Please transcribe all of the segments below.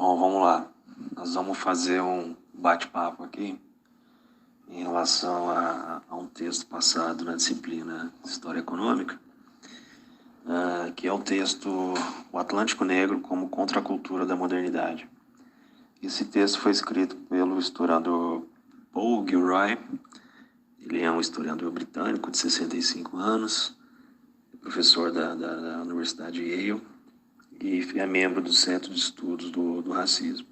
Bom, vamos lá. Nós vamos fazer um bate-papo aqui em relação a um texto passado na disciplina História Econômica, que é o texto O Atlântico Negro como Contracultura da Modernidade. Esse texto foi escrito pelo historiador Paul Gilroy. Ele é um historiador britânico de 65 anos, professor da Universidade de Yale e é membro do Centro de Estudos do Racismo.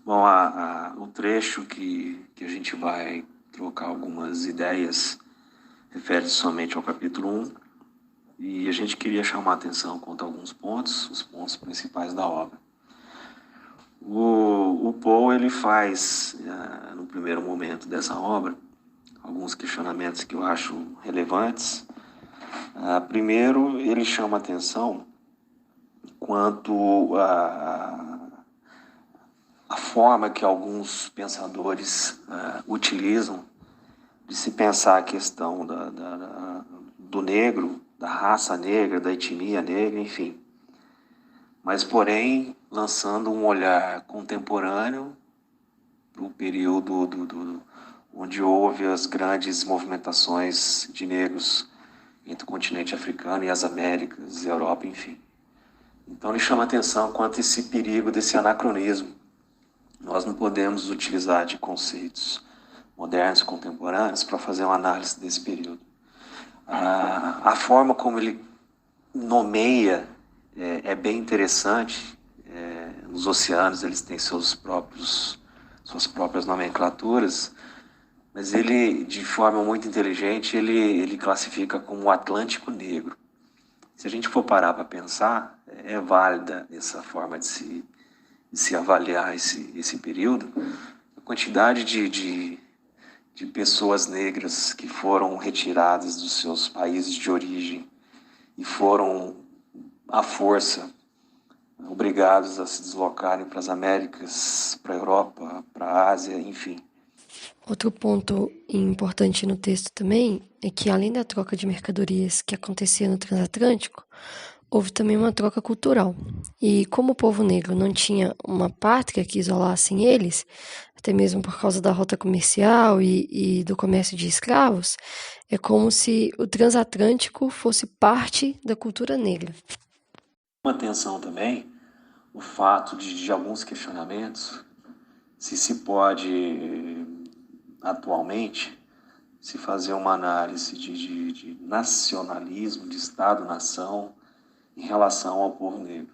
Bom, o trecho que a gente vai trocar algumas ideias refere-se somente ao capítulo 1 e a gente queria chamar a atenção quanto a alguns pontos, os pontos principais da obra. O Paul, ele faz, no primeiro momento dessa obra, alguns questionamentos que eu acho relevantes. Primeiro, ele chama a atenção quanto a forma que alguns pensadores utilizam de se pensar a questão do negro, da raça negra, da etnia negra, enfim. Mas, porém, lançando um olhar contemporâneo para o período onde houve as grandes movimentações de negros entre o continente africano e as Américas, Europa, enfim. Então, ele chama a atenção quanto a esse perigo desse anacronismo. Nós não podemos utilizar de conceitos modernos, contemporâneos, para fazer uma análise desse período. A forma como ele nomeia é bem interessante. Nos oceanos eles têm suas próprias nomenclaturas, mas ele, de forma muito inteligente, ele classifica como o Atlântico Negro. Se a gente for parar para pensar, é válida essa forma de se avaliar esse período. A quantidade de pessoas negras que foram retiradas dos seus países de origem e foram, à força, obrigados a se deslocarem para as Américas, para a Europa, para a Ásia, enfim. Outro ponto importante no texto também é que, além da troca de mercadorias que acontecia no transatlântico, houve também uma troca cultural. E como o povo negro não tinha uma pátria que isolassem eles, até mesmo por causa da rota comercial e do comércio de escravos, é como se o transatlântico fosse parte da cultura negra. Uma atenção também o fato de alguns questionamentos, se pode atualmente se fazer uma análise de nacionalismo, de Estado-nação em relação ao povo negro.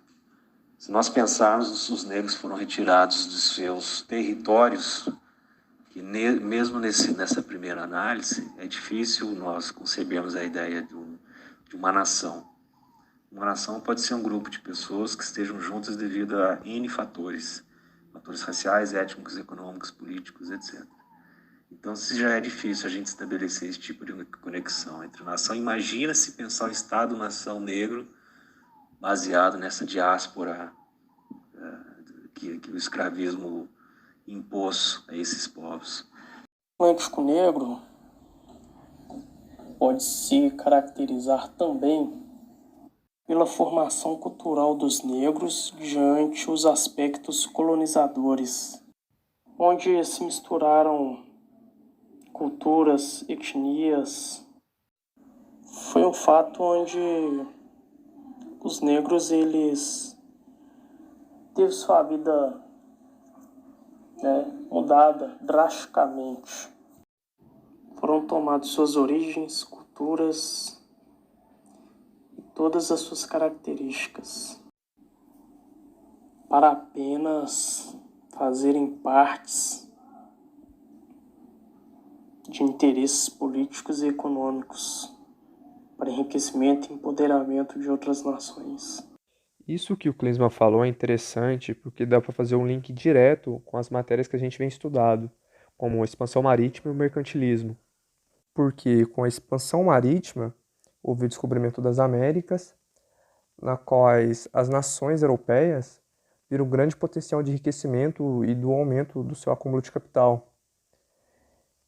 Se nós pensarmos, os negros foram retirados dos seus territórios, que mesmo nessa primeira análise, é difícil nós concebermos a ideia de uma nação. Uma nação pode ser um grupo de pessoas que estejam juntas devido a N fatores raciais, étnicos, econômicos, políticos, etc. Então, se já é difícil a gente estabelecer esse tipo de conexão entre nação, imagina se pensar o Estado-nação negro baseado nessa diáspora que o escravismo impôs a esses povos. O Atlântico Negro pode se caracterizar também pela formação cultural dos negros diante os aspectos colonizadores, onde se misturaram culturas, etnias. Foi um fato onde os negros, eles teve sua vida mudada drasticamente. Foram tomadas suas origens, culturas e todas as suas características para apenas fazerem partes de interesses políticos e econômicos para enriquecimento e empoderamento de outras nações. Isso que o Klinsmann falou é interessante porque dá para fazer um link direto com as matérias que a gente vem estudando, como a expansão marítima e o mercantilismo. Porque com a expansão marítima houve o descobrimento das Américas, na quais as nações europeias viram um grande potencial de enriquecimento e do aumento do seu acúmulo de capital.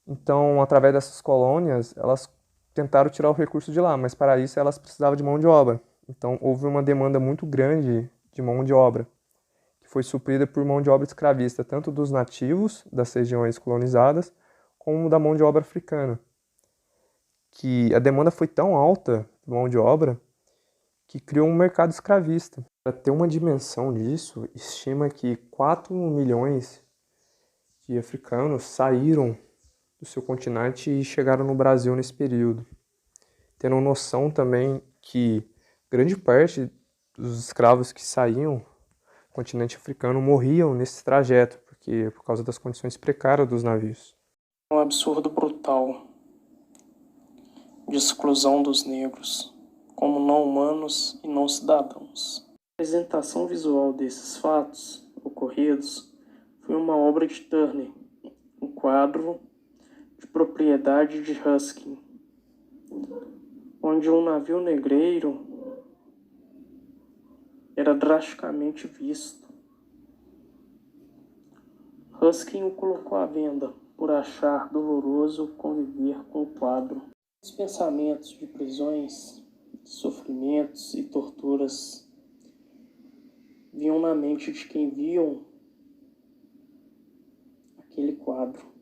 Então, através dessas colônias, elas tentaram tirar o recurso de lá, mas para isso elas precisavam de mão de obra. Então, houve uma demanda muito grande de mão de obra, que foi suprida por mão de obra escravista, tanto dos nativos das regiões colonizadas, como da mão de obra africana. Que a demanda foi tão alta de mão de obra que criou um mercado escravista. Para ter uma dimensão disso, estima que 4 milhões de africanos saíram do seu continente e chegaram no Brasil nesse período. Tendo noção também que grande parte dos escravos que saíam do continente africano morriam nesse trajeto, por causa das condições precárias dos navios. Um absurdo brutal de exclusão dos negros como não humanos e não cidadãos. A apresentação visual desses fatos ocorridos foi uma obra de Turner, um quadro de propriedade de Ruskin, onde um navio negreiro era drasticamente visto. Ruskin o colocou à venda por achar doloroso conviver com o quadro. Os pensamentos de prisões, sofrimentos e torturas vinham na mente de quem viam aquele quadro.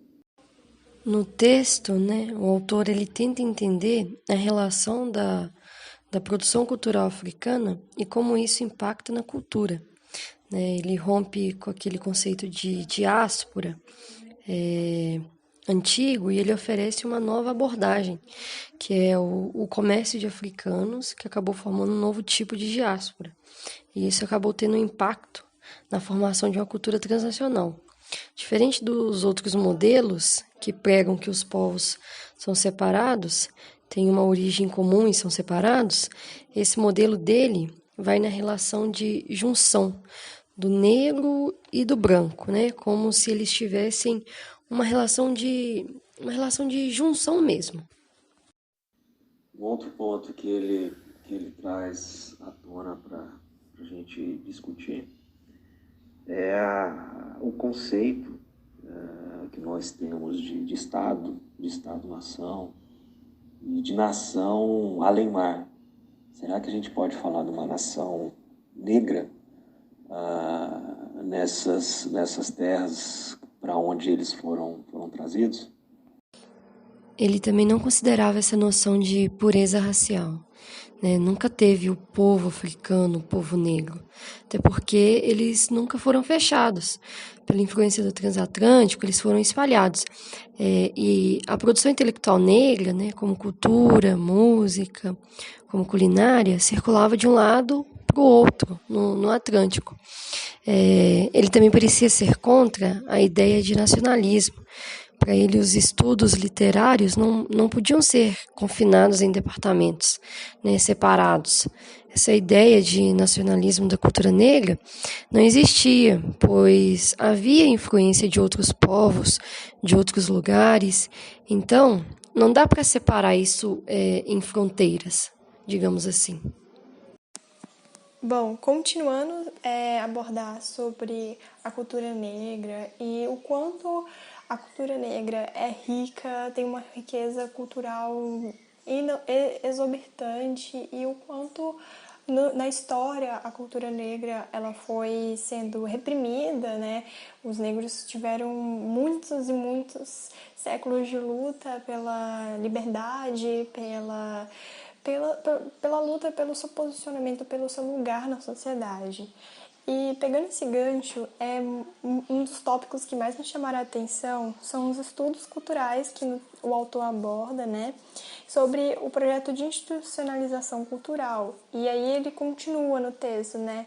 No texto, né, o autor ele tenta entender a relação da produção cultural africana e como isso impacta na cultura. Né? Ele rompe com aquele conceito de diáspora antigo e ele oferece uma nova abordagem, que é o comércio de africanos, que acabou formando um novo tipo de diáspora. E isso acabou tendo um impacto na formação de uma cultura transnacional. Diferente dos outros modelos que pregam que os povos são separados, têm uma origem comum e são separados, esse modelo dele vai na relação de junção do negro e do branco, né? Como se eles tivessem uma relação de junção mesmo. Um outro ponto que ele traz à tona para a gente discutir é o conceito que nós temos de Estado-nação e de nação além-mar. Será que a gente pode falar de uma nação negra nessas terras para onde eles foram trazidos? Ele também não considerava essa noção de pureza racial. Né? Nunca teve o povo africano, o povo negro. Até porque eles nunca foram fechados. Pela influência do transatlântico, eles foram espalhados. E a produção intelectual negra, né, como cultura, música, como culinária, circulava de um lado para o outro, no Atlântico. Ele também parecia ser contra a ideia de nacionalismo. Para ele, os estudos literários não podiam ser confinados em departamentos, né, separados. Essa ideia de nacionalismo da cultura negra não existia, pois havia influência de outros povos, de outros lugares. Então, não dá para separar isso em fronteiras, digamos assim. Bom, continuando a abordar sobre a cultura negra e o quanto a cultura negra é rica, tem uma riqueza cultural exorbitante e o quanto na história a cultura negra ela foi sendo reprimida, né? Os negros tiveram muitos e muitos séculos de luta pela liberdade, pela luta pelo seu posicionamento, pelo seu lugar na sociedade. E pegando esse gancho, um dos tópicos que mais me chamaram a atenção são os estudos culturais que o autor aborda, né, sobre o projeto de institucionalização cultural. E aí ele continua no texto, né,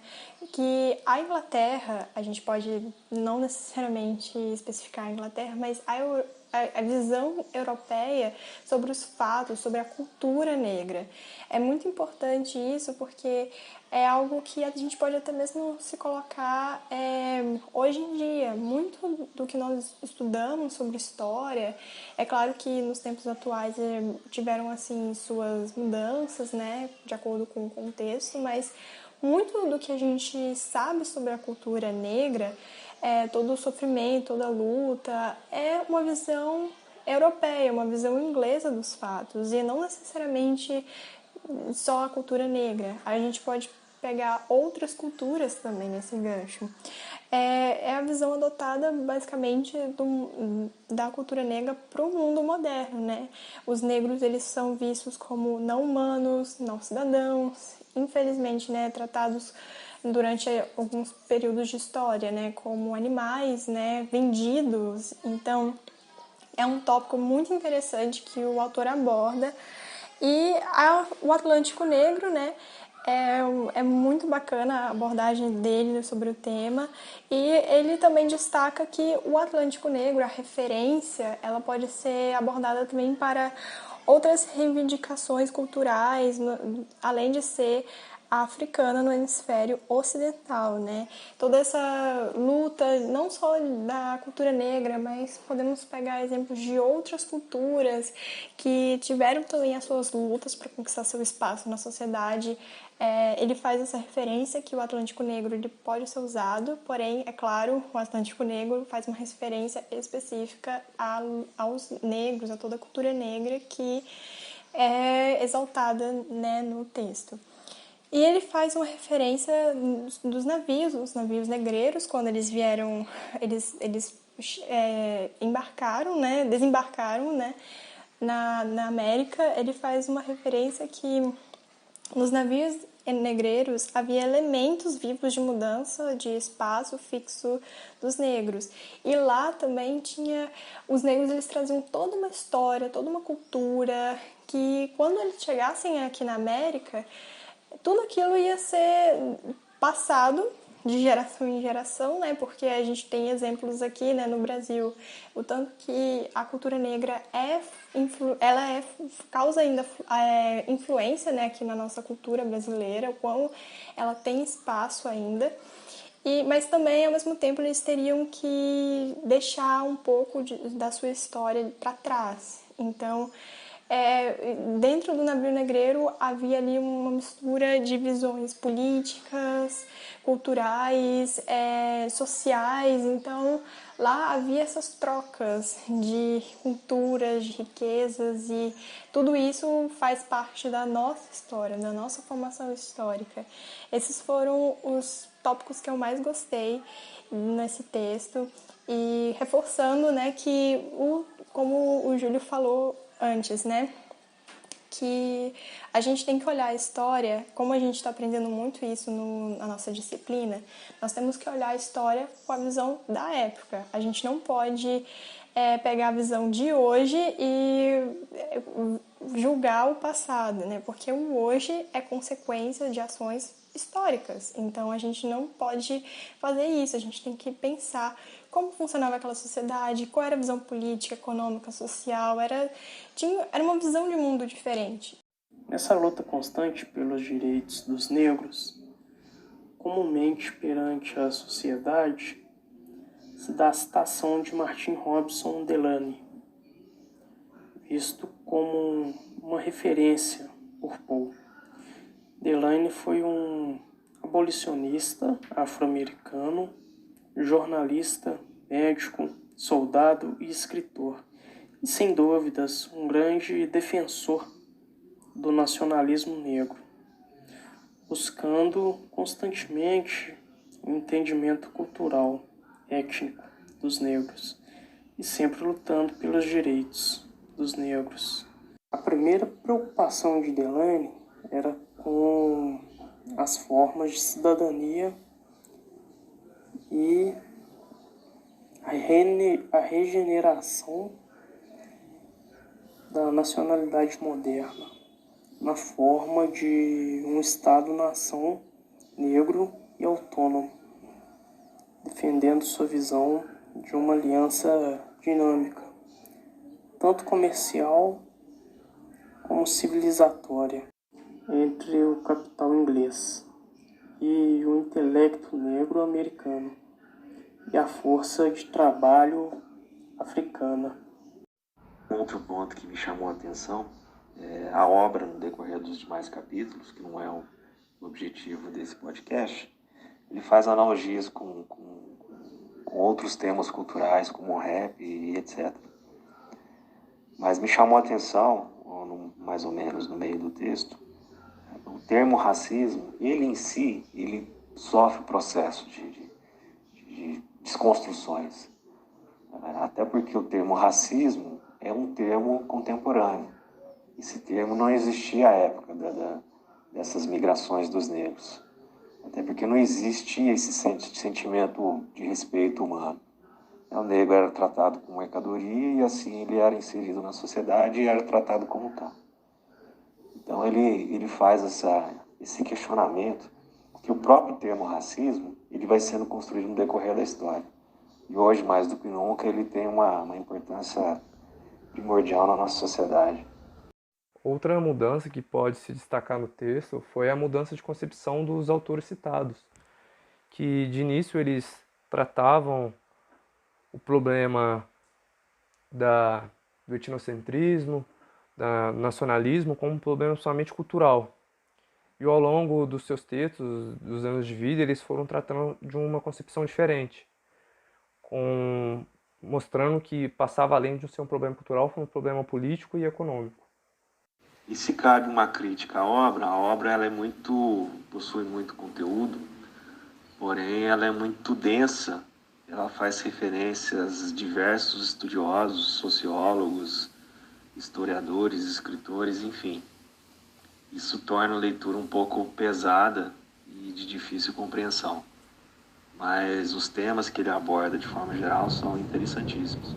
que a Inglaterra, a gente pode não necessariamente especificar a Inglaterra, mas a visão europeia sobre os fatos, sobre a cultura negra. É muito importante isso porque é algo que a gente pode até mesmo se colocar hoje em dia. Muito do que nós estudamos sobre história, é claro que nos tempos atuais tiveram assim suas mudanças, né, de acordo com o contexto, mas muito do que a gente sabe sobre a cultura negra, todo o sofrimento, toda a luta, é uma visão europeia, uma visão inglesa dos fatos, e não necessariamente só a cultura negra. A gente pode pegar outras culturas também nesse gancho. É a visão adotada, basicamente, da cultura negra para o mundo moderno, né? Os negros, eles são vistos como não humanos, não cidadãos, infelizmente, né, tratados durante alguns períodos de história, né, como animais, né, vendidos. Então, é um tópico muito interessante que o autor aborda. E o Atlântico Negro, né, é muito bacana a abordagem dele sobre o tema. E ele também destaca que o Atlântico Negro, a referência, ela pode ser abordada também para outras reivindicações culturais, além de ser africana no hemisfério ocidental, né? Toda essa luta, não só da cultura negra, mas podemos pegar exemplos de outras culturas que tiveram também as suas lutas para conquistar seu espaço na sociedade. Ele faz essa referência que o Atlântico Negro ele pode ser usado, porém, é claro, o Atlântico Negro faz uma referência específica aos negros, a toda a cultura negra que é exaltada, né, no texto. E ele faz uma referência dos navios, os navios negreiros, quando eles vieram, eles embarcaram, né, desembarcaram, né, na América. Ele faz uma referência que nos navios negreiros havia elementos vivos de mudança de espaço fixo dos negros. E lá também tinha... Os negros, eles traziam toda uma história, toda uma cultura, que quando eles chegassem aqui na América, tudo aquilo ia ser passado de geração em geração, né? Porque a gente tem exemplos aqui, né, no Brasil, o tanto que a cultura negra causa ainda influência, né, aqui na nossa cultura brasileira, o quão ela tem espaço ainda. Mas também, ao mesmo tempo, eles teriam que deixar um pouco da sua história para trás. Então, dentro do navio negreiro havia ali uma mistura de visões políticas, culturais, sociais. Então lá havia essas trocas de culturas, de riquezas, e tudo isso faz parte da nossa história, da nossa formação histórica. Esses foram os tópicos que eu mais gostei nesse texto, e reforçando, né, que como o Júlio falou antes, né, que a gente tem que olhar a história, como a gente está aprendendo muito isso na nossa disciplina, nós temos que olhar a história com a visão da época. A gente não pode pegar a visão de hoje e julgar o passado, né? Porque o hoje é consequência de ações históricas. Então a gente não pode fazer isso, a gente tem que pensar como funcionava aquela sociedade, qual era a visão política, econômica, social, era uma visão de mundo diferente. Nessa luta constante pelos direitos dos negros, comumente perante a sociedade, se dá a citação de Martin Robson Delany, visto como uma referência por Poe. Delany foi um abolicionista afro-americano, jornalista, médico, soldado e escritor, e sem dúvidas um grande defensor do nacionalismo negro, buscando constantemente o entendimento cultural, étnico dos negros e sempre lutando pelos direitos dos negros. A primeira preocupação de Delany era com as formas de cidadania e a regeneração da nacionalidade moderna na forma de um Estado-nação negro e autônomo, defendendo sua visão de uma aliança dinâmica, tanto comercial como civilizatória, entre o capital inglês e o intelecto negro americano e a força de trabalho africana. Outro ponto que me chamou a atenção é a obra no decorrer dos demais capítulos, que não é o objetivo desse podcast. Ele faz analogias com outros temas culturais, como o rap e etc. Mas me chamou a atenção, mais ou menos no meio do texto, o termo racismo, ele em si, ele sofre o processo de desconstruções. Até porque o termo racismo é um termo contemporâneo. Esse termo não existia à época dessas migrações dos negros. Até porque não existia esse sentimento de respeito humano. O negro era tratado como mercadoria e assim ele era inserido na sociedade e era tratado como tal. Então ele faz esse questionamento que o próprio termo racismo ele vai sendo construído no decorrer da história. E hoje, mais do que nunca, ele tem uma importância primordial na nossa sociedade. Outra mudança que pode se destacar no texto foi a mudança de concepção dos autores citados, que de início eles tratavam o problema do etnocentrismo, do nacionalismo como um problema somente cultural. E ao longo dos seus textos, dos anos de vida, eles foram tratando de uma concepção diferente, mostrando que passava além de ser um problema cultural, foi um problema político e econômico. E se cabe uma crítica à obra, a obra ela possui muito conteúdo, porém ela é muito densa. Ela faz referências a diversos estudiosos, sociólogos, historiadores, escritores, enfim. Isso torna a leitura um pouco pesada e de difícil compreensão. Mas os temas que ele aborda de forma geral são interessantíssimos.